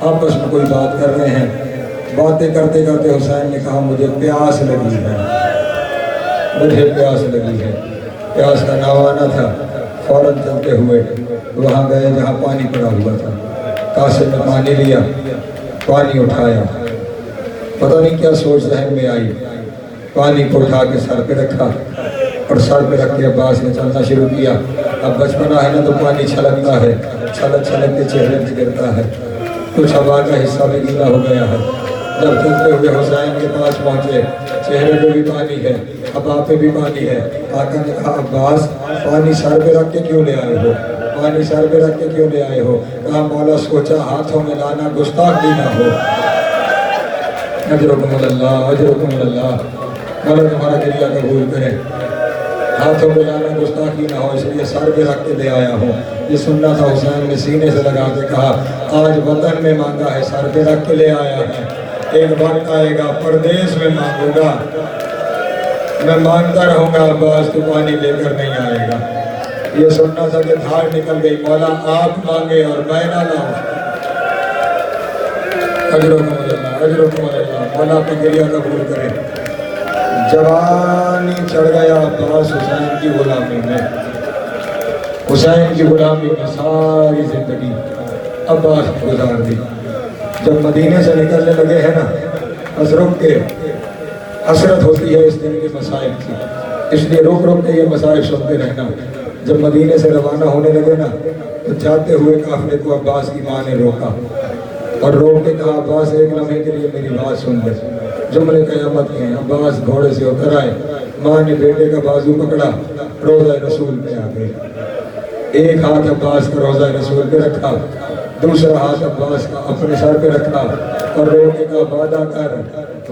آپس میں کوئی بات کر رہے ہیں. باتیں کرتے کرتے حسین نے کہا مجھے پیاس لگی ہے، مجھے پیاس لگی ہے. پیاس کا ناوانا تھا. فوراً چلتے ہوئے وہاں گئے جہاں پانی پڑا ہوا تھا. کاسے میں پانی لیا، پانی اٹھایا. پتہ نہیں کیا سوچ ذہن میں آئی. پانی کو اٹھا کے سر پہ رکھا اور سر پہ رکھ کے عباس نے چلنا شروع کیا. اب بچپنا ہے نا تو پانی چھلکتا ہے، چھلک چھلک کے چہرے پہ گرتا ہے. کچھ ہوا کا حصہ بھی گیلا ہو گیا ہے. جب چلتے ہوئے حسین کے پاس پہنچے، چہرے پہ بھی پانی ہے، ابا پہ بھی پانی ہے. آقا نے کہا عباس پانی سر پہ رکھ کے کیوں لے آئے ہو؟ پانی سر پہ رکھ کے کیوں لے آئے ہو؟ کہا مولا سوچا ہاتھوں میں لانا گستاخ بھی نہ ہو. اجرکم اللہ، اجرکم اللہ. مولا تمہارا گریہ قبول کرے. ہاتھوں میں لانا گستاخی نہ ہو اس لیے سر پہ رکھ کے لے آیا ہوں. یہ سننا تھا. حسین نے سینے سے لگا کے کہا آج وطن میں مانگا ہے، سر پہ رکھ کے لے آیا ہے. ایک وقت آئے گا پردیس میں مانگوں گا، میں مانگتا رہوں گا عباس تو پانی لے کر نہیں آئے گا. یہ سننا تھا کہ دھار نکل گئی. مولا آپ مانگے اور میں نہ لاؤں. اجرکم اللہ، اجرکم اللہ. مولا اپنی گریہ قبول کرے. جوانی چڑھ گیا عباس حسین کی غلامی میں. حسین کی غلامی میں ساری زندگی عباس نے گزار دی. جب مدینے سے نکلنے لگے ہیں نا، بس رک کے حسرت ہوتی ہے اس دن کے مصائب کی، اس لیے رک رک کے یہ مصائب سنتے رہنا. جب مدینے سے روانہ ہونے لگے نا تو جاتے ہوئے قافلے کو عباس کی ماں نے روکا اور روک کے کہا عباس ایک لمحے کے لیے میری بات سن لے. جملے قیامت کے ہیں. عباس گھوڑے سے اتر آئے. ماں نے بیٹے کا بازو پکڑا، روضہ رسول پہ آ گئے. ایک ہاتھ عباس کا روضہ رسول پہ رکھا، دوسرا ہاتھ عباس کا اپنے سر پہ رکھا اور رو کے کہا وعدہ کر،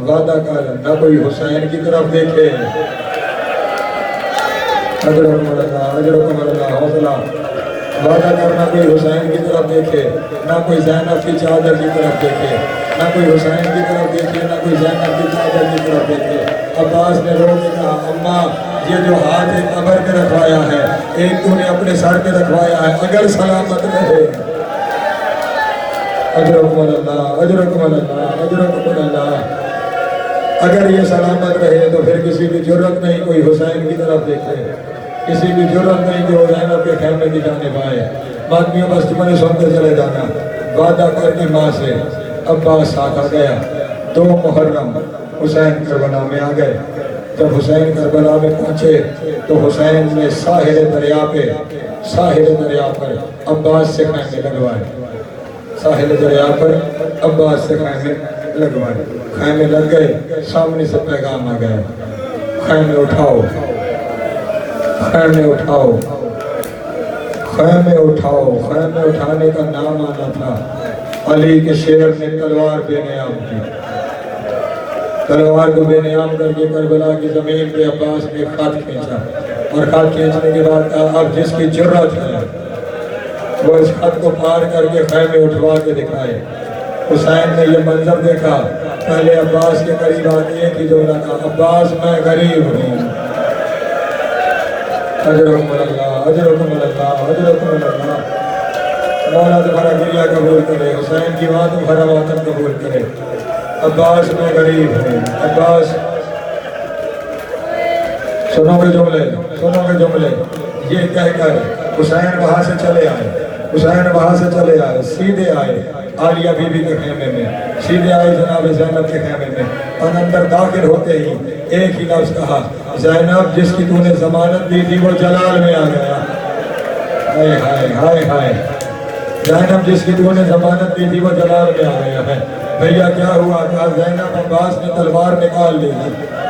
وعدہ کر نہ کوئی حسین کی طرف دیکھے. اجرکم اللہ، اجرکم اللہ. حوصلہ. وعدہ کر نہ کوئی حسین کی طرف دیکھے، نہ کوئی زینب کی چادر کی طرف دیکھے، نہ کوئی حسین کی طرف دیکھے، نہ کوئی زینب کی چادر کی طرف دیکھے. عباس نے رو کے کہا اماں یہ جو ہاتھ ایک قبر پہ رکھوایا ہے، ایک تو نے اپنے سر پہ رکھوایا ہے، اگر سلامت رہے. اجرکم اللہ، اجرکم اللہ، اجرکم اللہ. اگر یہ سلامت رہے تو پھر کسی کی جرت نہیں کوئی حسین کی طرف دیکھے، کسی کی جرت نہیں کہ وہ زینب کے خیمے کی جانب آئے. باتیوں بس تمہیں سنتے چلے جانا. وعدہ کر کے ماں سے عباس ساتھ آ گیا. 2 محرم حسین کربلا میں آ گئے. جب حسین کربلا میں پہنچے تو حسین نے ساحل دریا پر عباس سے خیمے لگوائے. ساحل دریا پر عباس سے خیمے لگوائے. خیمے لگ گئے. سامنے سے پیغام آ گیا خیمے اٹھاؤ، خیمے اٹھاؤ، خیمے اٹھاؤ. خیمے اٹھانے کا نام آنا تھا. علی کے شیر نے تلوار بے نیام کی. تلوار کو بے نیام کر کے کربلا کی زمین پہ عباس نے خط کھینچا اور خط کھینچنے کے بعد کہا اب جس کی جرت ہے وہ اس خط کو پار کر کے خیمے اٹھوا کے دکھائے. حسین نے یہ منظر دیکھا. پہلے عباس کے قریب آنے ایک ہی جملہ کہا عباس میں غریب ہوں. اجرکم اللہ، اجرکم اللہ، اجرکم اللہ. مولا تمہارا گریہ قبول کرے. حسین کی ماں تمہارا وطن قبول کرے. عباس میں غریب ہوں. عباس سنو گے جملے، سنو گے جملے. یہ کہہ کر حسین وہاں سے چلے آئے. حسین وہاں سے چلے آئے، سیدھے آئے عالیہ بی بی کے خیمے میں، سیدھے آئے جناب زینب کے خیمے میں. اور اندر داخل ہوتے ہی ایک ہی لفظ کہا زینب جس کی تو نے ضمانت دی تھی وہ جلال میں آ گیا. ہائے ہائے ہائے ہائے. زینب جس کی تو نے ضمانت دی تھی وہ جلال میں آ گیا ہے. بھیا کیا ہوا؟ کہا زینب عباس نے تلوار نکال لی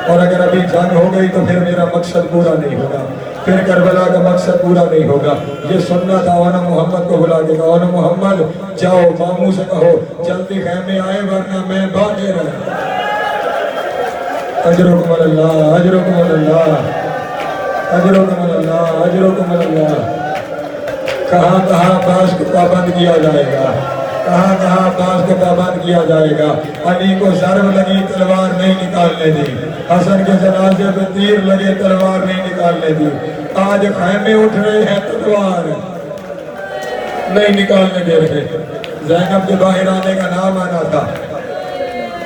اور اگر ابھی جنگ ہو گئی تو پھر میرا مقصد پورا نہیں ہوگا، پھر کربلا کا مقصد پورا نہیں ہوگا. یہ سننا تھا. اونا محمد کو بلا کے کہا اونا محمد جاؤ ماموں سے کہو جلدی خیمے آئے ورنہ میں باقی رہا. اجرکم اللہ، اجرکم اللہ، اجرکم اللہ، اجرکم اللہ. کہاں کہاں عباس کو پابند کیا جائے گا، کہاں کہاں عباس کو پابند کیا جائے گا. علی کو ضرب لگی تلوار نہیں نکالنے دی. حسن کے جنازے پہ تیر لگے تلوار نہیں نکالنے دی. آج خیمے اٹھ رہے ہیں تلوار نہیں نکالنے دے رہے. زینب کے باہر آنے کا نام آنا تھا،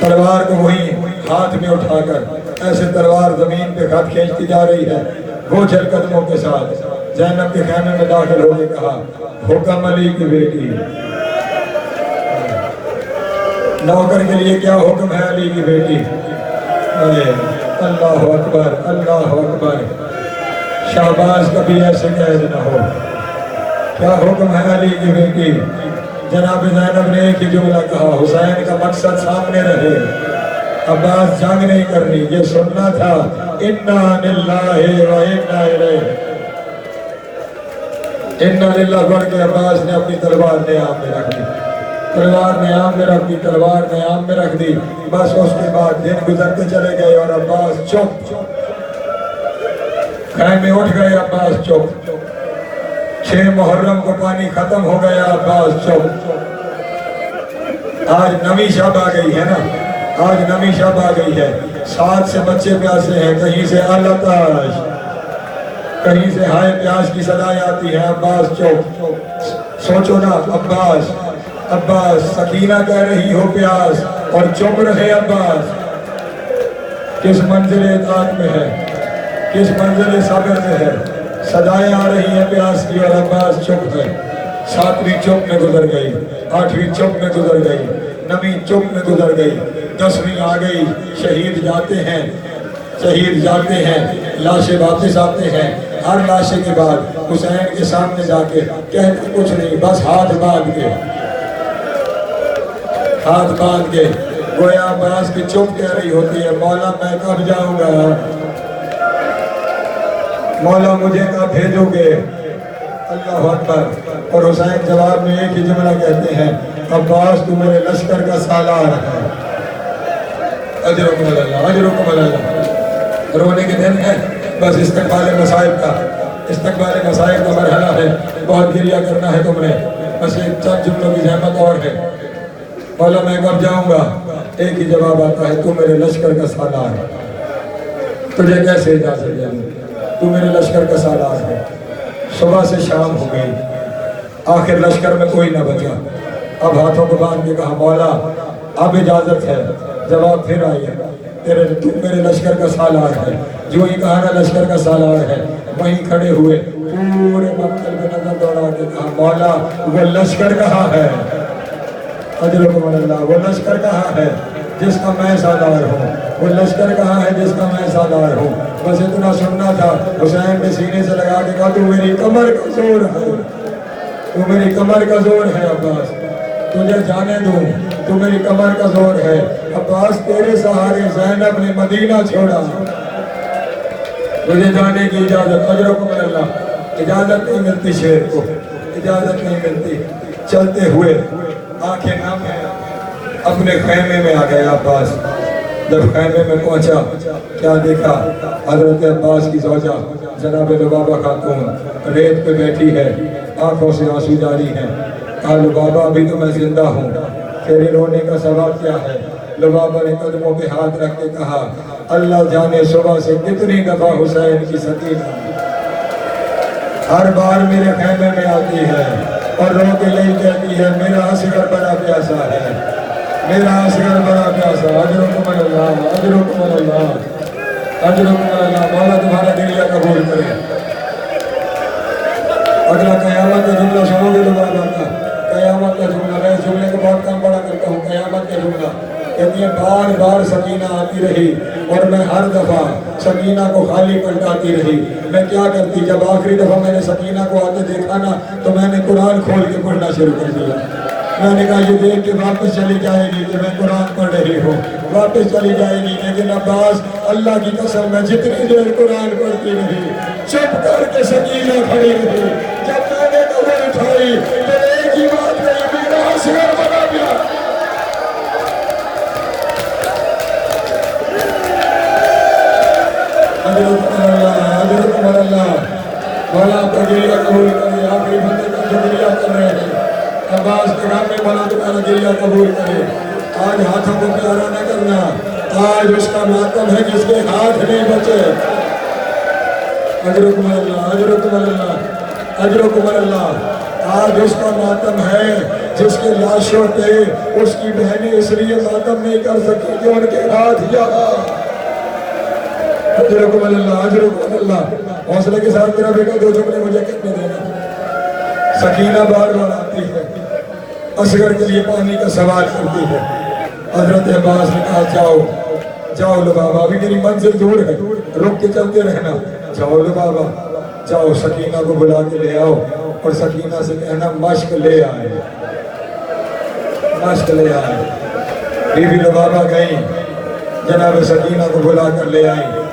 تلوار کو وہی ہاتھ میں اٹھا کر ایسے تلوار زمین پہ خط کھینچتی جا رہی ہے، بوجھل قدموں کے ساتھ زینب کے خیمے میں داخل ہو کے کہا حکم علی کی بیٹی، نوکر کے لیے کیا حکم ہے علی کی بیٹی؟ اللہ اکبر اللہ اکبر، شہباز کبھی ایسے قید نہ ہو، کیا حکم ہے علی کی بیٹی؟ جناب زینب نے ایک ہی جملہ کہا حسین کا مقصد سامنے رہے، عباس جنگ نہیں کرنی، یہ سننا تھا انا للہ و انا الیہ، انا للہ پڑھ کے عباس نے اپنی تلوار نیام میں رکھ دی، تلوار نیام میں رکھ دی، تلوار نیام میں رکھ دی، بس اس کے بعد دن گزرتے چلے گئے اور عباس چپ، خیمے اٹھ گئے عباس چپ، 6 محرم کو پانی ختم ہو گیا عباس چپ، آج نمی شب آ گئی ہے نا، آج نمی شب آ گئی ہے، 7 سے بچے پیاسے ہیں، کہیں سے الاتاش، کہیں سے ہائے پیاس کی صدائیں آتی ہیں، عباس چپ، سوچو نا عباس، عباس سکینہ کہہ رہی ہو پیاس اور چپ رہے عباس، کس منزل اطاعت میں ہے، کس منزل صبر میں ہے، صدائیں آ رہی ہیں پیاس کی اور عباس چپ ہے، 7ویں چپ میں گزر گئی، 8ویں چپ میں گزر گئی، 9ویں چپ میں گزر گئی، 10ویں آ گئی، شہید جاتے ہیں، شہید جاتے ہیں، لاشیں واپس آتے ہیں، ہر لاشے کے بعد حسین کے سامنے جا کے کہتے کچھ نہیں، بس ہاتھ باندھ کے، ہاتھ باندھ کے، گویا عباس کی چپ کہہ رہی ہوتی ہے مولا میں کب جاؤں گا، مولا مجھے کب بھیجو گے، اللہ اکبر، اور حسین جواب میں ایک ہی جملہ کہتے ہیں عباس تو میرے لشکر کا سالار ہے، اجرکم اللہ اجرکم اللہ، رونے کے دن ہے، بس استقبال مصائب کا، استقبال مصائب کا مرحلہ ہے، بہت گریہ کرنا ہے تم نے، بس ایک چند جملوں کی زحمت اور ہے، مولا میں کب جاؤں گا، ایک ہی جواب آتا ہے تو میرے لشکر کا سالار ہے، تجھے کیسے اجازت دے دوں، تو میرے لشکر کا سالار ہے، صبح سے شام ہو گئی، آخر لشکر میں کوئی نہ بچا، اب ہاتھوں کو باندھ کے کہا مولا اب اجازت ہے، جواب پھر آئی ہے تو میرے لشکر کا سالار ہے، جو ہی کہا نا لشکر کا سالار ہے، وہیں کھڑے ہوئے پورے مقتل میں نظر دوڑا کے کہا مولا وہ لشکر کہاں ہے، اجرکم اللہ، وہ لشکر کہاں ہے جس کا میں سالار ہوں، وہ لشکر کہاں ہے جس کا میں سالار ہوں، بس اتنا سننا تھا، حسین کے سینے سے لگا کے کہا تو میری کمر کا زور ہے، تو میری کمر کا زور ہے عباس، تجھے جانے دوں، تو میری کمر کا زور ہے، عباس تیرے سہارے زینب نے مدینہ چھوڑا، مجھے جانے کی اجازت، اجرکم اللہ، اجازت نہیں ملتی شیر کو، اجازت نہیں ملتی، چلتے ہوئے آنکھیں نم ہیں، اپنے خیمے میں آ گیا عباس، جب خیمے میں پہنچا کیا دیکھا، حضرت عباس کی زوجہ جناب لبابہ خاتون ریت پہ بیٹھی ہے، آنکھوں سے آنسو جاری ہیں، کہا لبابہ ابھی تو میں زندہ ہوں، تیرے رونے کا سبب کیا ہے، لبابہ نے قدموں پہ ہاتھ رکھ کے کہا اللہ جانے صبح سے کتنی دفعہ حسین کی سکینہ ہر بار میرے خیمے میں آتی ہے اور رو کے یہی کہتی ہے میرا اصغر بڑا پیاسا ہے، میرا اصغر بڑا پیاسا، اجرکم اللہ اجرکم اللہ اجرکم اللہ، مولا تمہارا گریہ قبول کرے، اگلا قیامت کا جملہ سنو گے لبابہ کا، قیامت کا جملہ، میں اس جملے کو بہت کم پڑھا کرتا ہوں، قیامت کا جملہ کہتی ہے بار بار سکینہ آتی رہی اور میں ہر دفعہ سکینہ کو خالی پلٹاتی رہی، میں کیا کرتی، جب آخری دفعہ میں نے سکینہ کو آتے دیکھا نا تو میں نے قرآن کھول کے پڑھنا شروع کر دیا، میں نے کہا یہ دیکھ کے واپس چلی جائے گی کہ میں قرآن پڑھ رہی ہوں، واپس چلی جائے گی، لیکن عباس اللہ کی قسم میں جتنی دیر قرآن پڑھتی رہی چپ کر کے سکینہ کھڑی رہی، جب میں نے نظر اٹھائی تو ایک ہی بات رہی میرا اصغر بنا گیا، اجرکم اللہ، مولا آپ کا گریہ قبول کرے، آخری بندے کا جو گریہ کر رہے ہیں عباس کے نام میں مولا تمہارا گریہ قبول کرے، آج ہاتھوں کو پیارا نہ کرنا، آج اس کا ماتم ہے جس کے ہاتھ نہیں بچے، اجرکم اللہ اجرکم اللہ اجرکم اللہ آج اس کا ماتم ہے جس کے لاشوں پہ اس کی بہنیں اس لیے ماتم نہیں کر سکی کہ ان کے ہاتھ یہاں۔ اجرکم اللہ، اجرکم اللہ۔ حوصلے کے ساتھ میرا بیٹا دو جملے مجھے کہنے دینا۔ سکینہ بار بار آتی ہے، اصغر کے لیے پانی کا سوال کرتی ہے۔ حضرت عباس نے کہا جاؤ جاؤ لبابا، ابھی میری منزل دور ہے، رک کے چلتے رہنا۔ جاؤ لبابا جاؤ، سکینہ کو بلا کے لے آؤ اور سکینہ سے کہنا مشق لے آئے، مشق لے آئے۔ بی بی لبابا گئی، جناب سکینہ کو بلا کر لے آئیں۔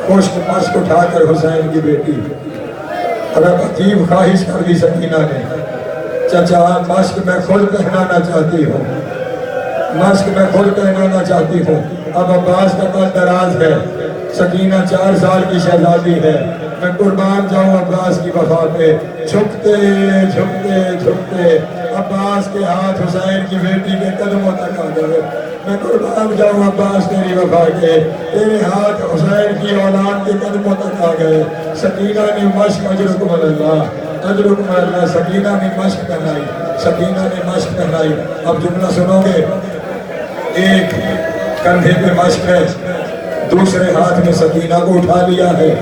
خشک مشق اٹھا کر حسین کی بیٹی اگر عجیب خواہش کر دی سکینہ نے، چچا مشق میں خود پہنانا چاہتی ہوں، مشق میں خود پہنانا چاہتی ہوں۔ اب عباس کا قد دراز ہے، سکینہ 4 سال کی شہزادی ہے، میں قربان جاؤں عباس کی وفا پہ۔ جھکتے جھکتے جھکتے عباس کے ہاتھ حسین کی بیٹی کے قدموں تک آ گئے۔ میں قربان جاؤں عباس تیری وفا کے، تیرے ہاتھ حسین کی اولاد کے قدموں تک آ گئے۔ سکینہ نے مشق، اجرکم اللہ، اجرکم اللہ، سکینہ نے مشق پہنائی، سکینہ نے مشق پہنائی۔ اب جملہ سنو گے، ایک کندھے پہ مشق ہے، دوسرے ہاتھ میں سکینہ کو اٹھا لیا ہے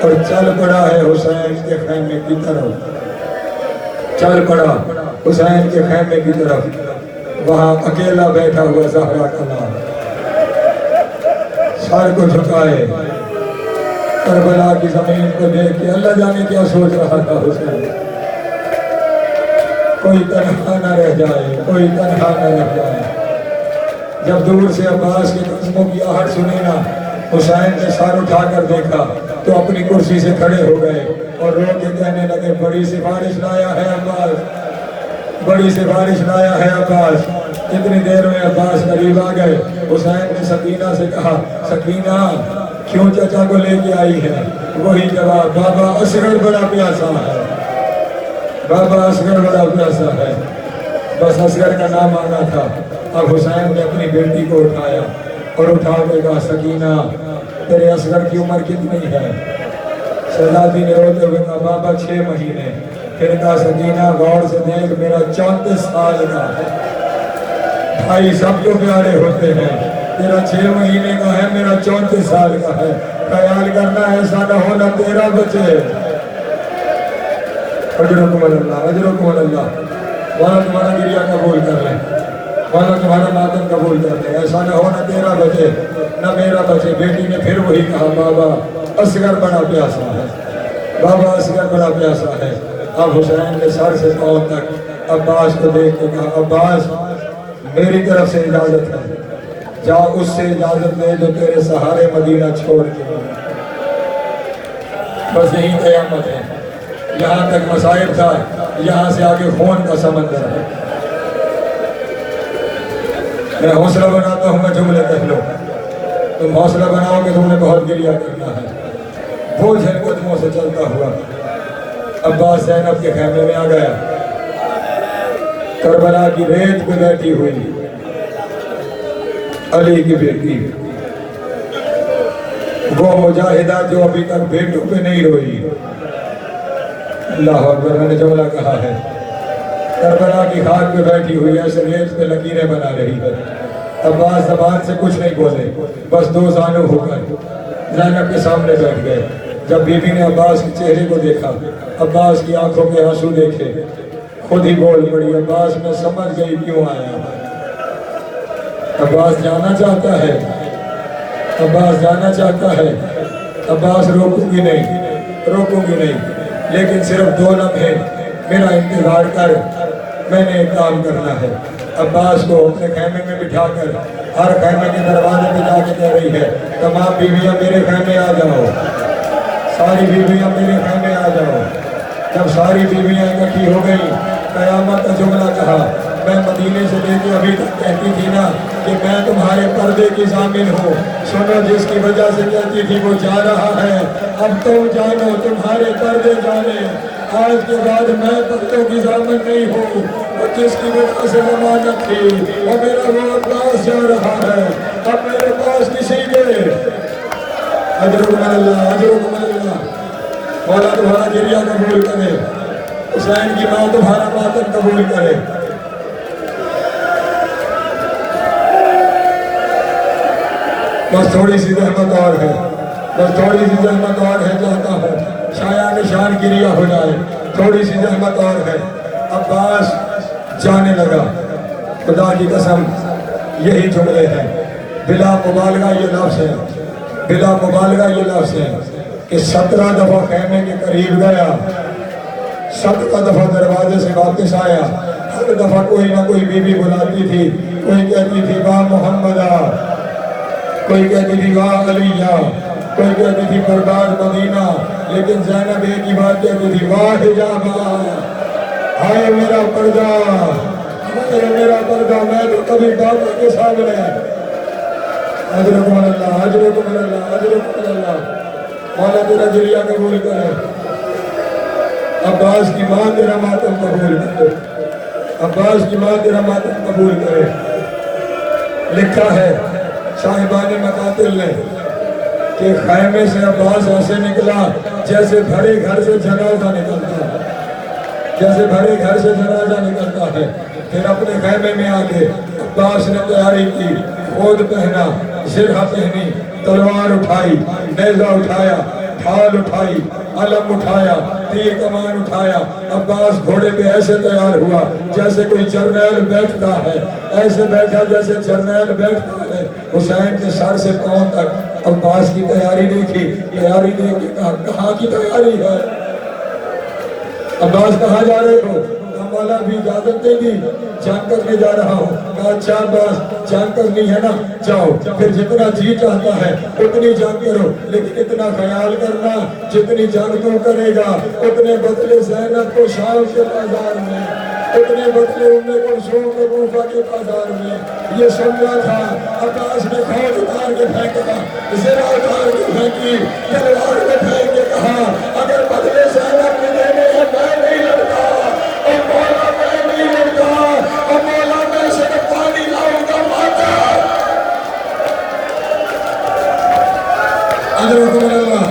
اور چل پڑا ہے حسین کے خیمے کی طرف، چل پڑا حسین کے خیمے کی طرف۔ وہاں اکیلا بیٹھا ہوا زہرا کا نام، سر کو جھکائے کربلا کی زمین کو دیکھ کے اللہ جانے کیا سوچ رہا تھا حسین۔ کوئی تنہا نہ رہ جائے، کوئی تنہا نہ رہ جائے۔ جب دور سے عباس کے قدموں کی آہٹ سنی نا، حسین نے سر اٹھا کر دیکھا تو اپنی کرسی سے کھڑے ہو گئے اور رو کے کہنے لگے بڑی سفارش لایا ہے عباس، بڑی سفارش لایا ہے عباس۔ اتنی دیر میں عباس قریب آ گئے۔ حسین نے سکینہ سے کہا سکینہ کیوں چچا کو لے کے آئی ہے؟ وہی جواب، بابا اصغر بڑا پیاسا ہے، بابا اصغر بڑا پیاسا ہے۔ بس اصغر کا نام آنا تھا۔ اب حسین نے اپنی بیٹی کو اٹھایا اور اٹھا کے کہا سکینہ تیرے اصغر کی عمر کتنی ہے؟ شہزادی نے روتے ہوئے کہا بابا 6 مہینے۔ پھر کہا سکینہ غور سے دیکھ میرا 34 سال کا ہے۔ بھائی سب کو پیارے ہوتے ہیں، تیرا 6 مہینے کا ہے، میرا 34 سال کا ہے۔ خیال کرنا ایسا نہ ہونا تیرا بچے۔ اجرکم اللہ، اجرکم اللہ۔ مولا تمہارا گریہ قبول کر لیں، مولا تمہارا ماتم قبول کر لیں، ایسا نہ ہونا تیرا بچے نہ میرا بچے۔ بیٹی نے پھر وہی کہا بابا اصغر بڑا پیاسا ہے، بابا اصغر بڑا پیاسا ہے۔ اب حسین نے سر سے پاؤں تک عباس کو دیکھ کے کہا عباس میری طرف سے اجازت ہے، جا اس سے اجازت لے جو تیرے سہارے مدینہ چھوڑ کے۔ بس یہی قیامت ہے، یہاں تک مصائب تھا، یہاں سے آگے خون کا سمندر ہے۔ میں حوصلہ بناتا ہوں، میں جملے کہہ لو، تم حوصلہ بناؤ کہ تم نے بہت گریہ کرنا ہے۔ بوجھل قدموں سے چلتا ہوا عباس زینب کے خیمے میں آ گیا۔ کربلا کی ریت پہ بیٹھی ہوئی علی کی بیٹی، وہ مجاہدہ جو ابھی تک بیٹوں پہ نہیں روئی۔ اللہ اکبر، میں نے جملہ کہا ہے، کربلا کی خاک پہ بیٹھی ہوئی ایسے ریت پہ لکیریں بنا رہی ہے۔ عباس زبان سے کچھ نہیں بولے، بس 2 زانو ہو کر زینب کے سامنے بیٹھ گئے۔ جب بی بی نے عباس کے چہرے کو دیکھا، عباس کی آنکھوں کے آنسو دیکھے، خود ہی بول پڑی عباس میں سمجھ گئی کیوں آیا۔ عباس جانا چاہتا ہے، عباس جانا چاہتا ہے۔ عباس روکوں گی نہیں، روکوں گی نہیں، لیکن صرف 2 لمحے میرا انتظار کر، میں نے ایک کام کرنا ہے۔ عباس کو اپنے خیمے میں بٹھا کر ہر خیمے کے دروازے پہ جا کے کہہ رہی ہے تمام بیویاں میرے خیمے آ جاؤ، ساری بیویاں میرے خیمے آ جاؤ۔ جب ساری بیویاں اکٹھی ہو گئی، قیامت کا جملہ کہا، میں مدینے سے لے کے ابھی تک کہتی تھی نا کہ میں تمہارے پردے کی ضامن ہوں، سنو جس کی وجہ سے کہتی تھی وہ جا رہا ہے، اب تم جانو تمہارے پردے جانے۔ آج کے بعد میں پردوں کی ضامن نہیں ہوں، اور جس کی وجہ سے ضمانت تھی وہ میرا وہ عباس جا رہا ہے، اب میرے پاس کسی کے۔ اجرکم اللہ، اجرکم اللہ۔ مولا تمہارا گریہ قبول کرے، حسین کی ماں تمہارا ماتم قبول کرے۔ بس تھوڑی سی زحمت اور ہے، بس تھوڑی سی زحمت اور ہے، چاہتا ہوں شایان نشان کریا ہو جائے، تھوڑی سی زحمت اور ہے۔ عباس جانے لگا، خدا کی قسم یہی جملے ہیں، بلا مبالغہ یہ لفظ ہے، بلا مبالغہ یہ لفظ ہے کہ 17 دفعہ خیمے کے قریب گیا، 17 دفعہ دروازے سے واپس آیا، ہر دفعہ کوئی نہ کوئی بی بی بلاتی تھی، کوئی کہتی تھی واہ محمدہ، کوئی کہتی تھی واہ علیہ، کوئی کہتی تھی برباد مدینہ، لیکن زینب ایک ہی بات کہتی تھی واہ حجابہ، ہائے میرا پردہ، ہائے میرا پردہ، میں تو کبھی بابا کے سامنے، اجرکم اللہ، اجرکم اللہ، اجرکم اللہ، مولا تیرا جریہ قبول کرے، عباس کی ماں تیرا ماتم قبول کرے، عباس کی ماں تیرا ماتم قبول کرے۔ لکھا ہے صاحبان مقاتل نے کہ خیمے سے عباس ایسے نکلا جیسے بھرے گھر سے جنازہ نکلتا ہے، جیسے بھرے گھر سے جنازہ نکلتا ہے۔ پھر اپنے خیمے میں آگے عباس نے تیاری کی، خود پہنا، زرہ پہنی، تلوار اٹھائی، نیزہ اٹھایا، ڈھال اٹھائی، علم اٹھایا، تیر کمان اٹھایا۔ عباس گھوڑے پہ ایسے تیار ہوا جیسے کوئی جرنیل بیٹھتا ہے، ایسے بیٹھا جیسے جرنیل بیٹھتا ہے۔ حسین کے سر سے پاؤں تک عباس کی تیاری دیکھی، تیاری دیکھ کے کہا کہاں کی تیاری ہے؟ عباس کہاں جا رہے ہو؟ مولا بھی اجازت دے گی، جنگ کرنے جا رہا ہوں۔ کہا اچھا عباس جنگ کرنی ہے نا، جاؤ، پھر جتنا جی چاہتا ہے اتنی جنگ کرو، لیکن اتنا خیال کرنا جتنی جنگ تو کرے گا اتنے بدلے زینب کو شام کے بازار میں، اتنے بدلے ام کلثوم کو کوفہ کے بازار میں۔ یہ سننا تھا۔ عباس نے کھوج اتار کے پھینکا، زرہ اتار کے پھینکی، تلوار میں پھینک کے کہا اگر بدلے زینب میں دینے ہیں میں نہیں لڑتا، اور مولا میں نہیں لڑتا، اور مولا میں سے پانی لاؤں گا ماتا۔ اجرکم اللہ،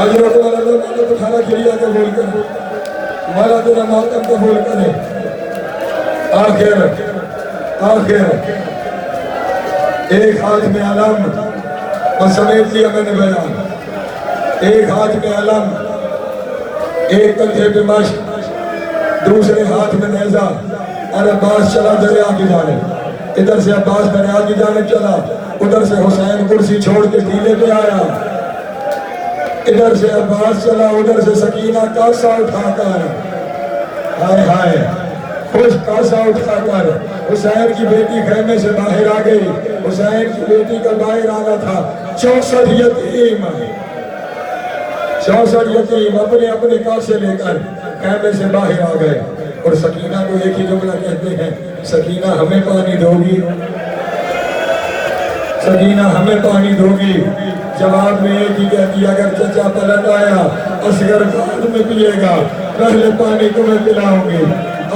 اجرکم اللہ، مولا تمہارا جریہ قبول کرے، مولا تیرا ماتم قبول کرے۔ آخر ایک ہاتھ میں علم، اور سمیت لیا میں نے بیان، ایک ہاتھ میں علم، ایک کندھے پہ مشق، دوسرے ہاتھ میں نیزہ، اور عباس چلا دریا کی جانب۔ ادھر سے عباس دریا کی جانب چلا، ادھر سے حسین کرسی چھوڑ کے ٹیلے پہ آیا، ادھر سے عباس چلا، ادھر سے سکینہ کاسا اٹھا کر، ہائے ہائے خوش کاسا اٹھا کر حسین کی بیٹی خیمے سے باہر آ گئی۔ حسین کی بیٹی کا باہر آنا تھا 64 یتیم، 64 یتیم اپنے اپنے کاسے لے کر خیمے سے باہر آ گئے، اور سکینہ کو ایک ہی جملہ کہتے ہیں، سکینہ ہمیں پانی دو گی، سکینہ ہمیں پانی دو گی؟ جواب میں ایک ہی کہتی اگر چچا پلٹ آیا اصغر بعد میں پیے گا، پہلے پانی تمہیں پلاؤں گی،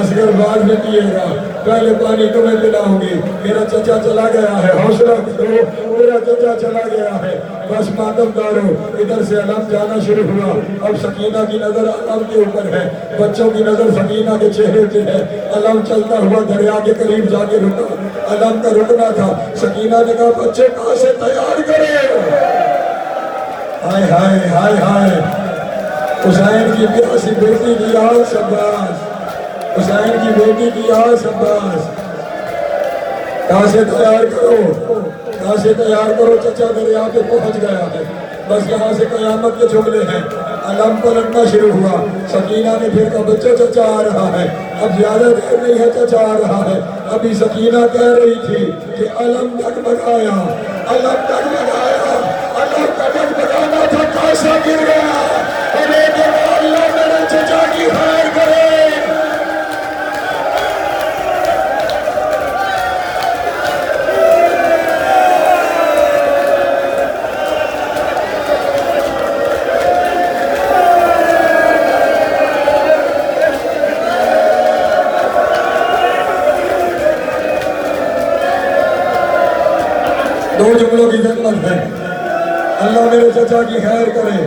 اصغر بعد میں پیے گا، پہلے پانی تمہیں پلاؤں گی۔ میرا چچا چلا گیا ہے، حوصلہ کرو، میرا چچا چلا گیا ہے، بس ماتم دارو۔ ادھر سے علم جانا شروع ہوا، اب سکینہ کی نظر علم کے اوپر ہے، بچوں کی نظر سکینہ کے چہرے پہ ہے۔ علم چلتا ہوا دریا کے قریب جا کے رکا، علم کا رکنا تھا۔ سکینہ نے کہا بچے کہاں سے تیار کرے؟ ہائے ہائے ہائے ہائے، حسین کی پیاسی بیٹی کی آس عباس، حسین کی بیٹی کی آس عباس، کہاں سے تیار کرو، کہاں سے تیار کرو؟ چچا دریا پہ پہنچ گیا ہے، بس یہاں سے قیامت کے جملے ہیں۔ علم پلٹنا شروع ہوا، سکینہ نے پھر کہا بچہ چچا آ رہا ہے، اب زیادہ دیر نہیں ہے، چچا آ رہا ہے۔ ابھی سکینہ کہہ رہی تھی کہ علم ڈگمگایا، علم ڈگمگایا، علم کا ڈگمگانا تھا، کاسا گر گیا، اور ایک اللہ میرے چچا کی خیر کرے۔ دو جملوں کی خدمت ہے، اللہ میرے چچا کی خیر کرے،